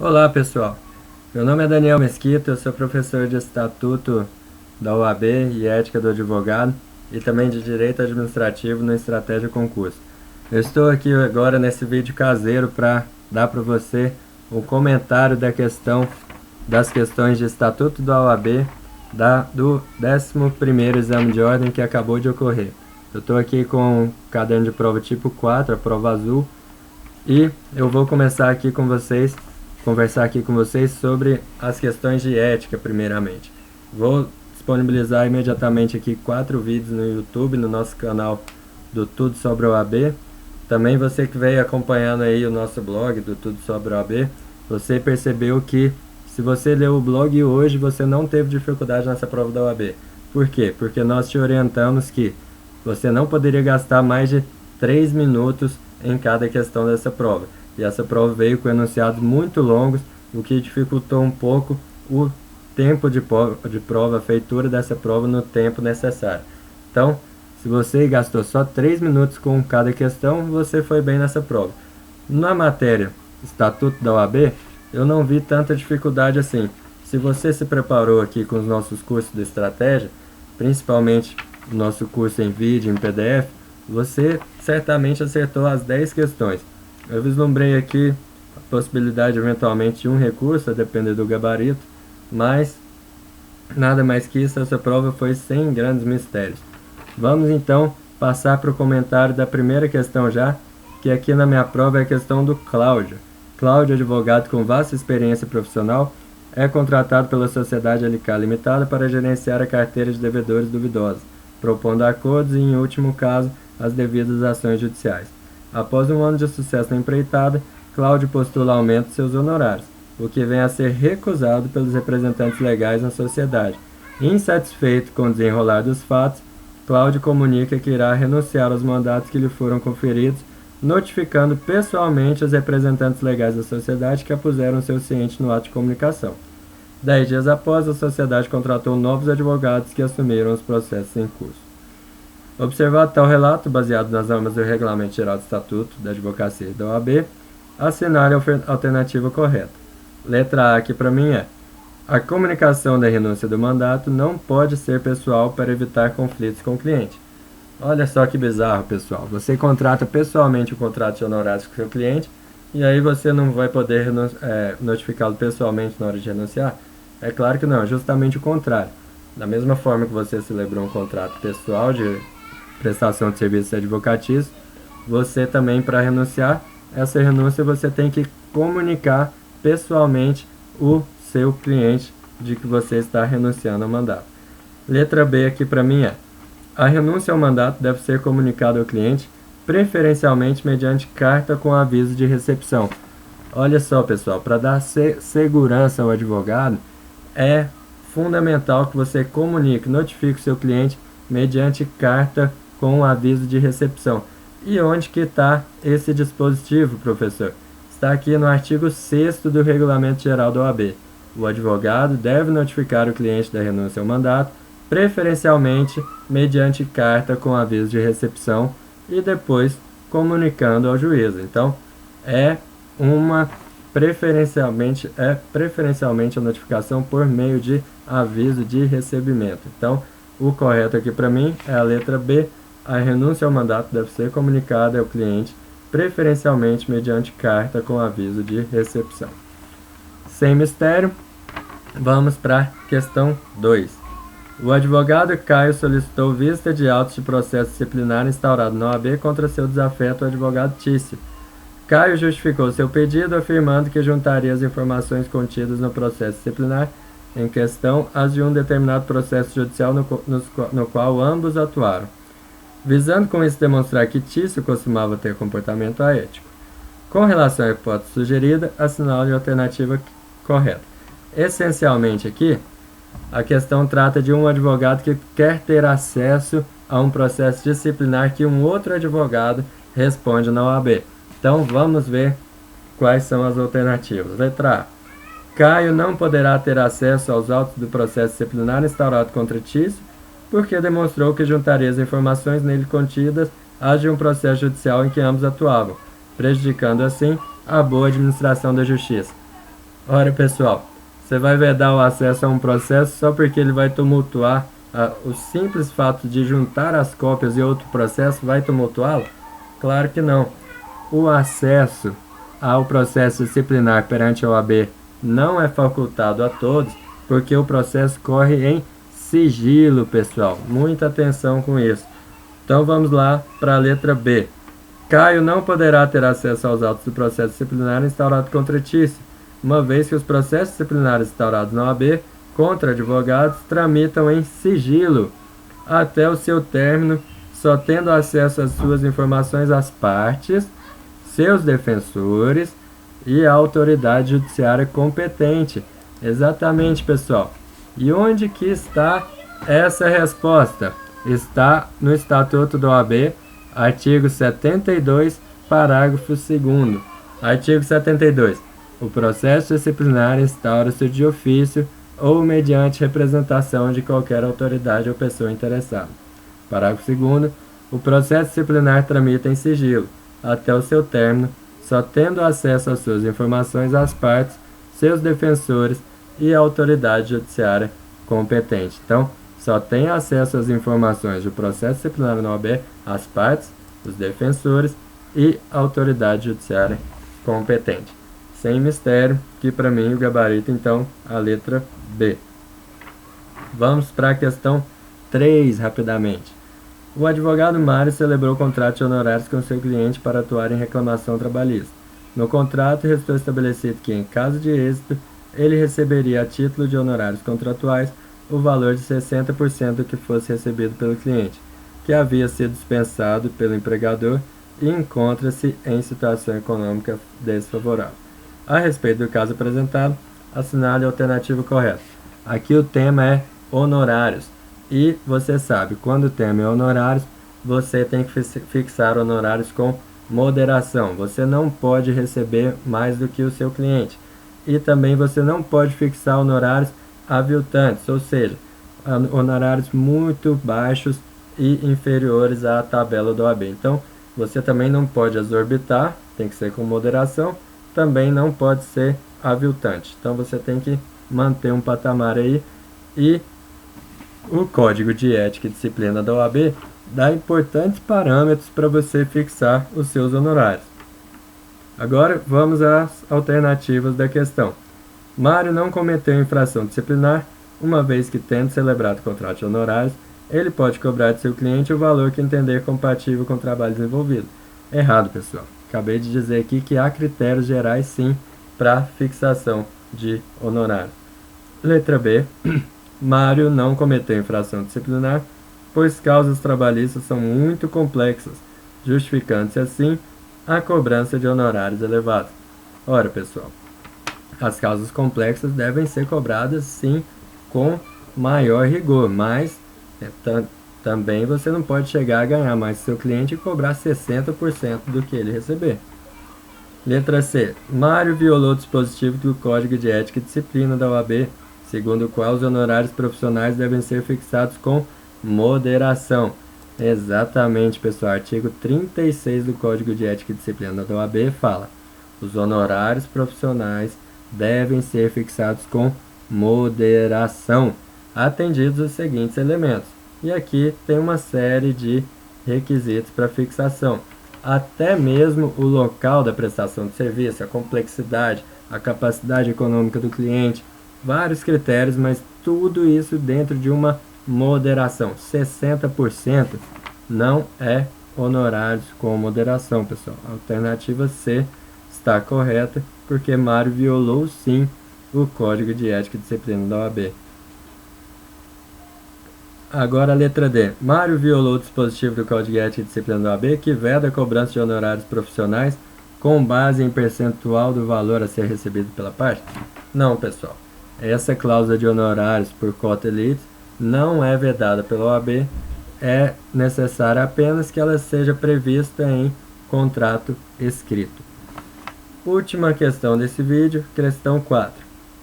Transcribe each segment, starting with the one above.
Olá pessoal, meu nome é Daniel Mesquita, eu sou professor de Estatuto da OAB e Ética do Advogado e também de Direito Administrativo no Estratégia Concurso. Eu estou aqui agora nesse vídeo caseiro para dar para você um comentário das questões de Estatuto da OAB do 11º exame de ordem que acabou de ocorrer. Eu estou aqui com o caderno de prova tipo 4, a prova azul, e eu vou conversar aqui com vocês sobre as questões de ética primeiramente. Vou disponibilizar imediatamente aqui 4 vídeos no YouTube, no nosso canal do Tudo Sobre a OAB. Também você que veio acompanhando aí o nosso blog do Tudo Sobre a OAB, você percebeu que se você leu o blog hoje, você não teve dificuldade nessa prova da OAB. Por quê? Porque nós te orientamos que você não poderia gastar mais de 3 minutos em cada questão dessa prova. E essa prova veio com enunciados muito longos, o que dificultou um pouco o tempo de prova, a feitura dessa prova no tempo necessário. Então, se você gastou só 3 minutos com cada questão, você foi bem nessa prova. Na matéria Estatuto da OAB, eu não vi tanta dificuldade assim. Se você se preparou aqui com os nossos cursos de estratégia, principalmente o nosso curso em vídeo, em PDF, você certamente acertou as 10 questões. Eu vislumbrei aqui a possibilidade eventualmente de um recurso, a depender do gabarito, mas nada mais que isso, essa prova foi sem grandes mistérios. Vamos então passar para o comentário da primeira questão já, que aqui na minha prova é a questão do Cláudio. Cláudio, advogado com vasta experiência profissional, é contratado pela Sociedade LK Limitada para gerenciar a carteira de devedores duvidosos, propondo acordos e, em último caso, as devidas ações judiciais. Após um ano de sucesso na empreitada, Cláudio postula aumento de seus honorários, o que vem a ser recusado pelos representantes legais na sociedade. Insatisfeito com o desenrolar dos fatos, Cláudio comunica que irá renunciar aos mandatos que lhe foram conferidos, notificando pessoalmente os representantes legais da sociedade que a puseram seu ciente no ato de comunicação. 10 dias após, a sociedade contratou novos advogados que assumiram os processos em curso. Observado tal relato, baseado nas normas do Regulamento Geral do Estatuto da Advocacia e da OAB, assinale a alternativa correta. Letra A aqui para mim é: a comunicação da renúncia do mandato não pode ser pessoal para evitar conflitos com o cliente. Olha só que bizarro, pessoal. Você contrata pessoalmente o contrato de honorários com o seu cliente e aí você não vai poder notificá-lo pessoalmente na hora de renunciar? É claro que não, é justamente o contrário. Da mesma forma que você celebrou um contrato pessoal de prestação de serviços advocatícios, você também, para renunciar, essa renúncia você tem que comunicar pessoalmente o seu cliente de que você está renunciando ao mandato. Letra B aqui para mim é: a renúncia ao mandato deve ser comunicada ao cliente, preferencialmente mediante carta com aviso de recepção. Olha só, pessoal, para dar segurança ao advogado, é fundamental que você comunique, notifique o seu cliente mediante carta com aviso de recepção. E onde que está esse dispositivo, professor? Está aqui no artigo 6º do Regulamento Geral da OAB. O advogado deve notificar o cliente da renúncia ao mandato, preferencialmente mediante carta com aviso de recepção e depois comunicando ao juízo. Então, preferencialmente a notificação por meio de aviso de recebimento. Então, o correto aqui para mim é a letra B. A renúncia ao mandato deve ser comunicada ao cliente, preferencialmente mediante carta com aviso de recepção. Sem mistério, vamos para a questão 2. O advogado Caio solicitou vista de autos de processo disciplinar instaurado na OAB contra seu desafeto, o advogado Tício. Caio justificou seu pedido afirmando que juntaria as informações contidas no processo disciplinar em questão às de um determinado processo judicial no qual ambos atuaram, visando com isso demonstrar que Tício costumava ter comportamento aético. Com relação à hipótese sugerida, assinale a alternativa correta. Essencialmente aqui, a questão trata de um advogado que quer ter acesso a um processo disciplinar que um outro advogado responde na OAB. Então vamos ver quais são as alternativas. Letra A: Caio não poderá ter acesso aos autos do processo disciplinar instaurado contra Tício, porque demonstrou que juntaria as informações nele contidas às de um processo judicial em que ambos atuavam, prejudicando assim a boa administração da justiça. Ora, pessoal, você vai vedar o acesso a um processo só porque ele vai tumultuar o simples fato de juntar as cópias e outro processo vai tumultuá-lo? Claro que não. O acesso ao processo disciplinar perante a OAB não é facultado a todos, porque o processo corre em sigilo, pessoal. Muita atenção com isso. Então vamos lá para a letra B. Caio não poderá ter acesso aos autos do processo disciplinar instaurado contra Tício, uma vez que os processos disciplinares instaurados na OAB contra advogados tramitam em sigilo até o seu término, só tendo acesso às suas informações as partes, seus defensores e a autoridade judiciária competente. Exatamente, pessoal. E onde que está essa resposta? Está no Estatuto da OAB, artigo 72, parágrafo 2º. Artigo 72. O processo disciplinar instaura-se de ofício ou mediante representação de qualquer autoridade ou pessoa interessada. Parágrafo 2º. O processo disciplinar tramita em sigilo, até o seu término, só tendo acesso às suas informações as partes, seus defensores e a autoridade judiciária competente. Então, só tem acesso às informações do processo disciplinar na OAB as partes, os defensores e a autoridade judiciária competente. Sem mistério, que para mim o gabarito, então, a letra B. Vamos para a questão 3, rapidamente. O advogado Mário celebrou contrato de honorários com seu cliente para atuar em reclamação trabalhista. No contrato, restou estabelecido que, em caso de êxito, ele receberia a título de honorários contratuais o valor de 60% do que fosse recebido pelo cliente, que havia sido dispensado pelo empregador e encontra-se em situação econômica desfavorável. A respeito do caso apresentado, assinale a alternativa correta. Aqui o tema é honorários. E você sabe, quando o tema é honorários, você tem que fixar honorários com moderação. Você não pode receber mais do que o seu cliente. E também você não pode fixar honorários aviltantes, ou seja, honorários muito baixos e inferiores à tabela do OAB. Então, você também não pode exorbitar, tem que ser com moderação, também não pode ser aviltante. Então, você tem que manter um patamar aí. E o Código de Ética e Disciplina da OAB dá importantes parâmetros para você fixar os seus honorários. Agora, vamos às alternativas da questão. Mário não cometeu infração disciplinar, uma vez que, tendo celebrado contrato de honorários, ele pode cobrar de seu cliente o valor que entender compatível com o trabalho desenvolvido. Errado, pessoal. Acabei de dizer aqui que há critérios gerais, sim, para fixação de honorários. Letra B. Mário não cometeu infração disciplinar, pois causas trabalhistas são muito complexas, justificando-se assim a cobrança de honorários elevados. Ora, pessoal, as causas complexas devem ser cobradas sim com maior rigor, mas também você não pode chegar a ganhar mais do seu cliente e cobrar 60% do que ele receber. Letra C. Mário violou o dispositivo do Código de Ética e Disciplina da OAB, segundo o qual os honorários profissionais devem ser fixados com moderação. Exatamente, pessoal. Artigo 36 do Código de Ética e Disciplina da OAB fala: os honorários profissionais devem ser fixados com moderação, atendidos os seguintes elementos. E aqui tem uma série de requisitos para fixação. Até mesmo o local da prestação de serviço, a complexidade, a capacidade econômica do cliente, vários critérios, mas tudo isso dentro de uma moderação. 60% não é honorários com moderação, pessoal. A alternativa C está correta, porque Mário violou sim o Código de Ética e Disciplina da OAB. Agora a letra D. Mário violou o dispositivo do Código de Ética e Disciplina da OAB que veda a cobrança de honorários profissionais com base em percentual do valor a ser recebido pela parte? Não, pessoal. Essa cláusula de honorários por cota elite não é vedada pela OAB, é necessário apenas que ela seja prevista em contrato escrito. Última questão desse vídeo, questão 4.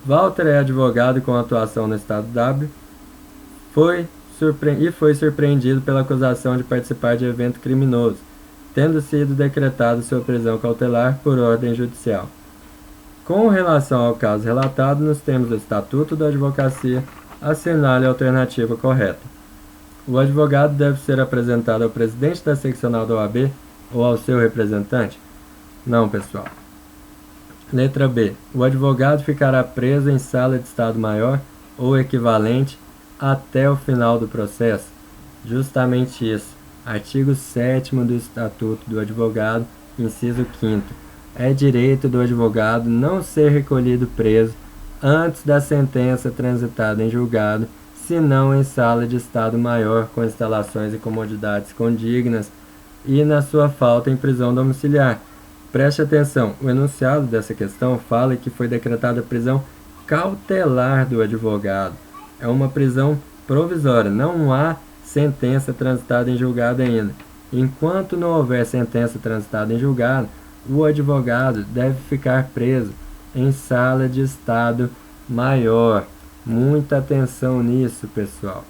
Walter é advogado com atuação no estado W, foi surpreendido pela acusação de participar de evento criminoso, tendo sido decretado sua prisão cautelar por ordem judicial. Com relação ao caso relatado nos termos do Estatuto da Advocacia, assinale a alternativa correta. O advogado deve ser apresentado ao presidente da seccional da OAB ou ao seu representante? Não, pessoal. Letra B. O advogado ficará preso em sala de Estado-Maior ou equivalente até o final do processo? Justamente isso. Artigo 7º do Estatuto do Advogado, inciso 5º. É direito do advogado não ser recolhido preso antes da sentença transitada em julgado, senão em sala de Estado-Maior com instalações e comodidades condignas e, na sua falta, em prisão domiciliar. Preste atenção, o enunciado dessa questão fala que foi decretada prisão cautelar do advogado. É uma prisão provisória, não há sentença transitada em julgado ainda. Enquanto não houver sentença transitada em julgado, o advogado deve ficar preso em sala de Estado Maior. Muita atenção nisso, pessoal.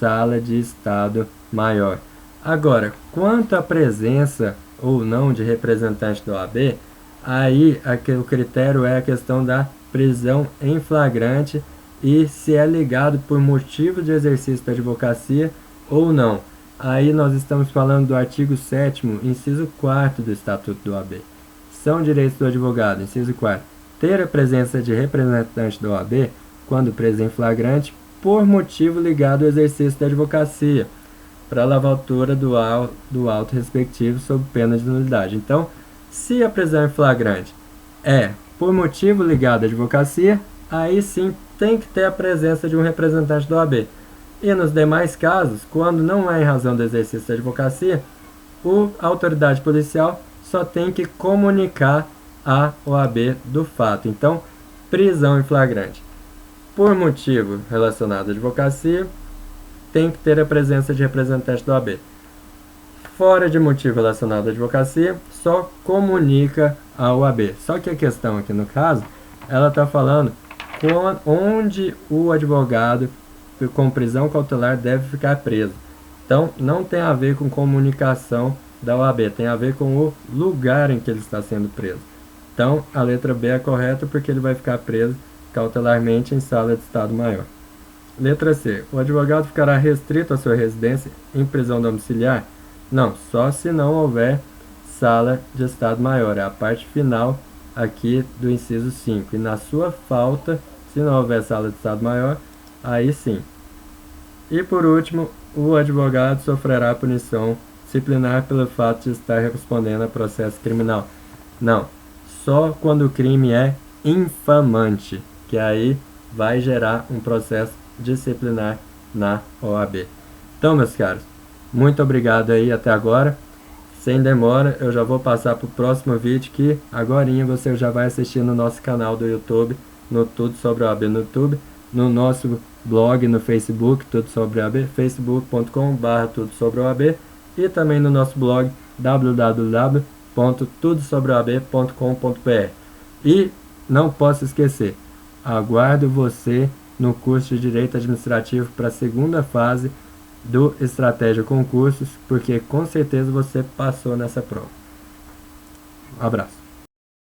Sala de Estado Maior. Agora, quanto à presença ou não de representante da OAB, aí o critério é a questão da prisão em flagrante e se é ligado por motivo de exercício da advocacia ou não. Aí nós estamos falando do artigo 7º, inciso 4º do Estatuto da OAB. São direitos do advogado, inciso 4º, ter a presença de representante da OAB quando preso em flagrante por motivo ligado ao exercício da advocacia, para a lavratura do auto respectivo sob pena de nulidade. Então, se a prisão em flagrante é por motivo ligado à advocacia, aí sim tem que ter a presença de um representante da OAB. E nos demais casos, quando não é em razão do exercício da advocacia, a autoridade policial só tem que comunicar à OAB do fato. Então, prisão em flagrante por motivo relacionado à advocacia, tem que ter a presença de representante da OAB. Fora de motivo relacionado à advocacia, só comunica à OAB. Só que a questão aqui no caso, ela está falando onde o advogado com prisão cautelar deve ficar preso. Então, não tem a ver com comunicação da OAB, tem a ver com o lugar em que ele está sendo preso. Então, a letra B é correta porque ele vai ficar preso cautelarmente em sala de Estado Maior. Letra C. O advogado ficará restrito à sua residência em prisão domiciliar? Não, só se não houver sala de Estado Maior. É a parte final aqui do inciso 5. E na sua falta, se não houver sala de Estado Maior, aí sim. E por último, o advogado sofrerá punição disciplinar pelo fato de estar respondendo a processo criminal. Não, só quando o crime é infamante, que aí vai gerar um processo disciplinar na OAB. Então, meus caros, muito obrigado aí até agora. Sem demora, eu já vou passar para o próximo vídeo que agorinha você já vai assistir no nosso canal do YouTube, no Tudo Sobre OAB no YouTube, no nosso blog no Facebook, Tudo Sobre OAB, facebook.com/Tudo Sobre OAB, e também no nosso blog www.tudosobreoab.com.br. E não posso esquecer, aguardo você no curso de Direito Administrativo para a segunda fase do Estratégia Concursos, porque com certeza você passou nessa prova. Um abraço.